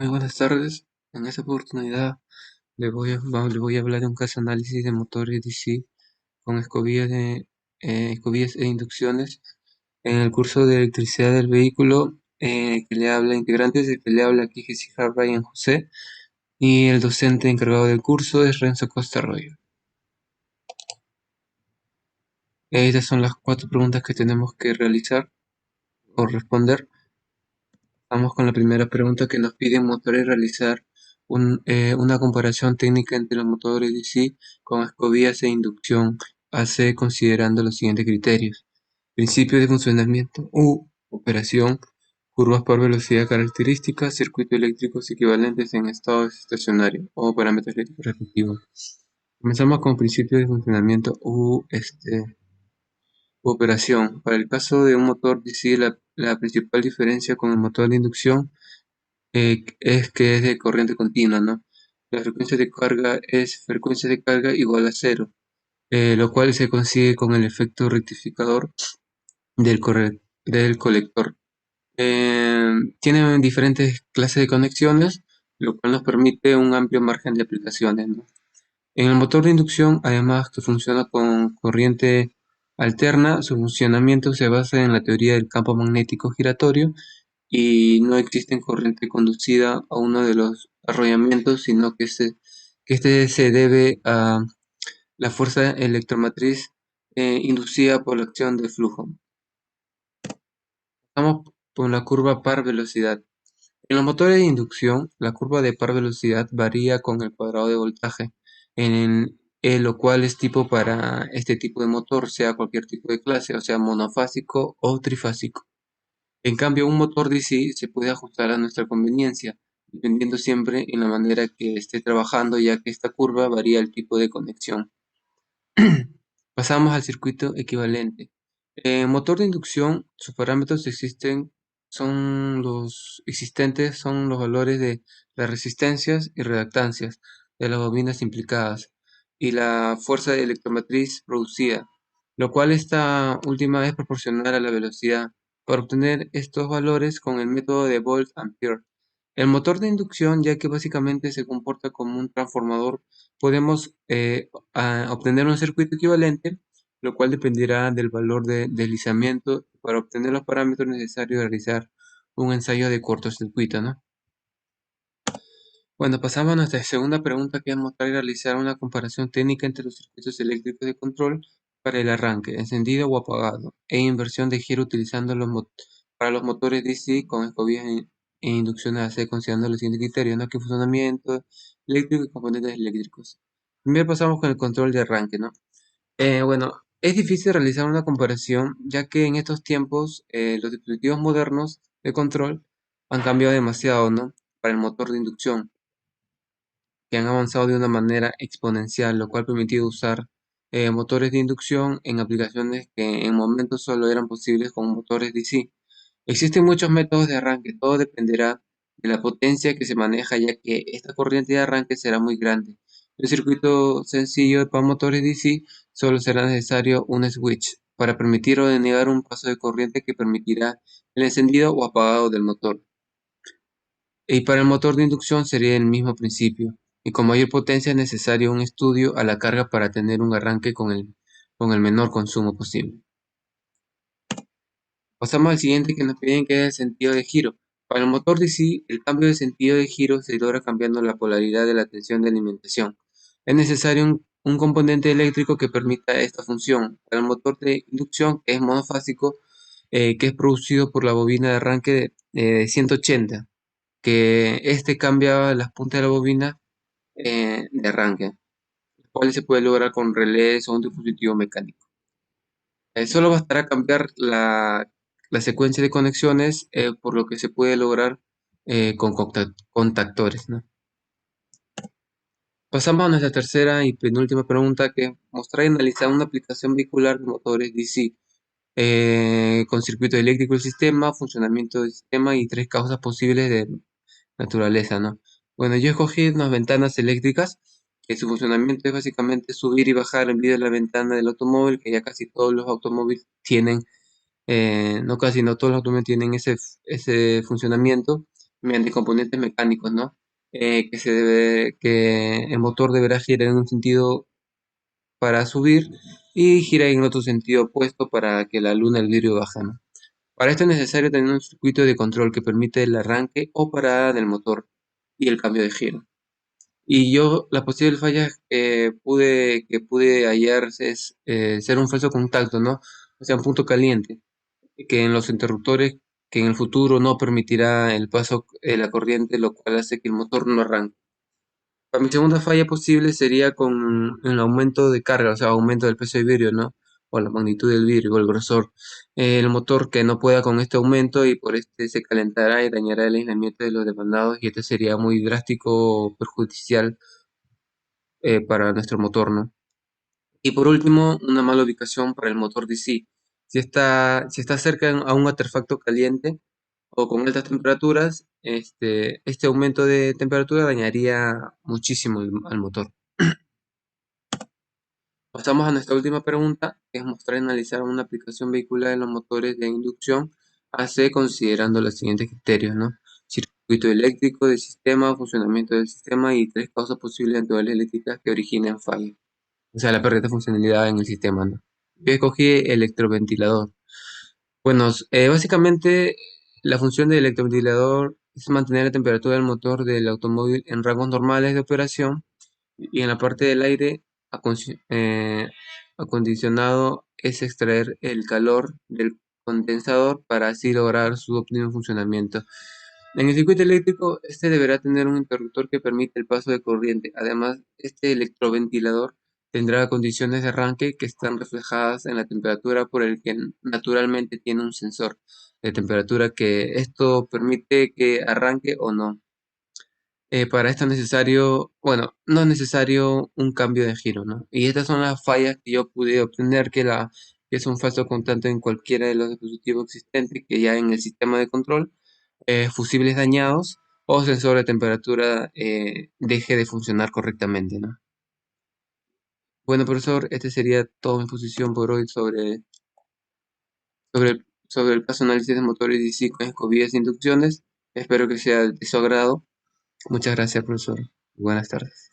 Muy buenas tardes. En esta oportunidad le voy a hablar de un caso de análisis de motores DC con escobillas e inducciones. En el curso de electricidad del vehículo que le habla integrantes, el que le habla aquí Jessica Ryan José y el docente encargado del curso es Renzo Costa Arroyo. Estas son las cuatro preguntas que tenemos que realizar o responder. Vamos con la primera pregunta que nos piden motores realizar una comparación técnica entre los motores DC con escobillas e inducción AC considerando los siguientes criterios. Principio de funcionamiento u operación, curvas por velocidad características, circuitos eléctricos equivalentes en estado estacionario o parámetros eléctricos respectivos. Comenzamos con principio de funcionamiento u operación. Para el caso de un motor DC, la principal diferencia con el motor de inducción es que es de corriente continua, ¿no? La frecuencia de carga es frecuencia de carga igual a cero, lo cual se consigue con el efecto rectificador del colector. Tienen diferentes clases de conexiones, lo cual nos permite un amplio margen de aplicaciones, ¿no? En el motor de inducción, además que funciona con corriente alterna, su funcionamiento se basa en la teoría del campo magnético giratorio y no existe corriente conducida a uno de los arrollamientos, sino que este se debe a la fuerza electromotriz inducida por la acción del flujo. Vamos con la curva par velocidad. En los motores de inducción, la curva de par velocidad varía con el cuadrado de voltaje, lo cual es tipo para este tipo de motor, sea cualquier tipo de clase, o sea monofásico o trifásico. En cambio, un motor DC se puede ajustar a nuestra conveniencia, dependiendo siempre en la manera que esté trabajando, ya que esta curva varía el tipo de conexión. Pasamos al circuito equivalente. En motor de inducción, sus parámetros son los valores de las resistencias y reactancias de las bobinas implicadas y la fuerza electromotriz producida, lo cual esta última es proporcional a la velocidad. Para obtener estos valores con el método de Volt-Ampere. El motor de inducción, ya que básicamente se comporta como un transformador, podemos obtener un circuito equivalente, lo cual dependerá del valor de deslizamiento para obtener los parámetros necesarios de realizar un ensayo de cortocircuito, ¿no? Bueno, pasamos a nuestra segunda pregunta, que es mostrar y realizar una comparación técnica entre los circuitos eléctricos de control para el arranque, encendido o apagado, e inversión de giro utilizando para los motores DC con escobillas e inducción AC, considerando los siguientes criterios, ¿no? Que funcionamiento eléctrico y componentes eléctricos. Primero pasamos con el control de arranque, ¿no? Bueno, es difícil realizar una comparación, ya que en estos tiempos los dispositivos modernos de control han cambiado demasiado, ¿no? Para el motor de inducción, que han avanzado de una manera exponencial, lo cual ha permitido usar motores de inducción en aplicaciones que en momentos solo eran posibles con motores DC. Existen muchos métodos de arranque, todo dependerá de la potencia que se maneja, ya que esta corriente de arranque será muy grande. El circuito sencillo para motores DC solo será necesario un switch para permitir o denegar un paso de corriente que permitirá el encendido o apagado del motor. Y para el motor de inducción sería el mismo principio, y con mayor potencia es necesario un estudio a la carga para tener un arranque con el menor consumo posible. Pasamos al siguiente que nos piden, que es el sentido de giro. Para el motor DC, el cambio de sentido de giro se logra cambiando la polaridad de la tensión de alimentación. Es necesario un componente eléctrico que permita esta función. Para el motor de inducción, que es monofásico, que es producido por la bobina de arranque de 180, que este cambia las puntas de la bobina de arranque, las cuales se puede lograr con relés o un dispositivo mecánico. Solo bastará cambiar la secuencia de conexiones, por lo que se puede lograr con contactores, ¿no? Pasamos a nuestra tercera y penúltima pregunta, que es mostrar y analizar una aplicación vehicular de motores DC con circuito eléctrico del sistema, funcionamiento del sistema y tres causas posibles de naturaleza, ¿no? Bueno, yo escogí unas ventanas eléctricas, que su funcionamiento es básicamente subir y bajar el vidrio de la ventana del automóvil, que ya casi todos los automóviles tienen, no casi, no todos los automóviles tienen ese funcionamiento, mediante componentes mecánicos, ¿no? Que el motor deberá girar en un sentido para subir y gira en otro sentido opuesto para que la luna del vidrio baje, ¿no? Para esto es necesario tener un circuito de control que permite el arranque o parada del motor y el cambio de giro. Y yo, las posibles fallas que pude hallar es ser un falso contacto, ¿no? O sea, un punto caliente, que en los interruptores, que en el futuro no permitirá el paso de la corriente, lo cual hace que el motor no arranque. Para mi segunda falla posible sería con el aumento de carga, o sea, aumento del peso del vidrio, ¿no? O la magnitud del vidrio o el grosor. El motor que no pueda con este aumento y por este se calentará y dañará el aislamiento de los demandados y este sería muy drástico o perjudicial para nuestro motor, ¿no? Y por último, una mala ubicación para el motor DC. Si está cerca a un artefacto caliente o con altas temperaturas, este aumento de temperatura dañaría muchísimo al motor. Pasamos a nuestra última pregunta, que es mostrar y analizar una aplicación vehicular en los motores de inducción AC considerando los siguientes criterios, ¿no? Circuito eléctrico del sistema, funcionamiento del sistema y tres causas posibles de tuberías eléctricas que originen fallo. O sea, la pérdida de funcionalidad en el sistema, ¿no? Yo escogí electroventilador. Bueno, básicamente la función del electroventilador es mantener la temperatura del motor del automóvil en rangos normales de operación y en la parte del aire acondicionado es extraer el calor del condensador para así lograr su óptimo funcionamiento. En el circuito eléctrico, este deberá tener un interruptor que permite el paso de corriente. Además, este electroventilador tendrá condiciones de arranque que están reflejadas en la temperatura por el que naturalmente tiene un sensor de temperatura que esto permite que arranque o no. Para esto es necesario, bueno, no es necesario un cambio de giro, ¿no? Y estas son las fallas que yo pude obtener, que es un falso constante en cualquiera de los dispositivos existentes que ya en el sistema de control, fusibles dañados o sensor de temperatura deje de funcionar correctamente, ¿no? Bueno, profesor, este sería toda mi exposición por hoy sobre el caso de análisis de motores DC con escobillas e inducciones. Espero que sea de su agrado. Muchas gracias, profesor. Buenas tardes.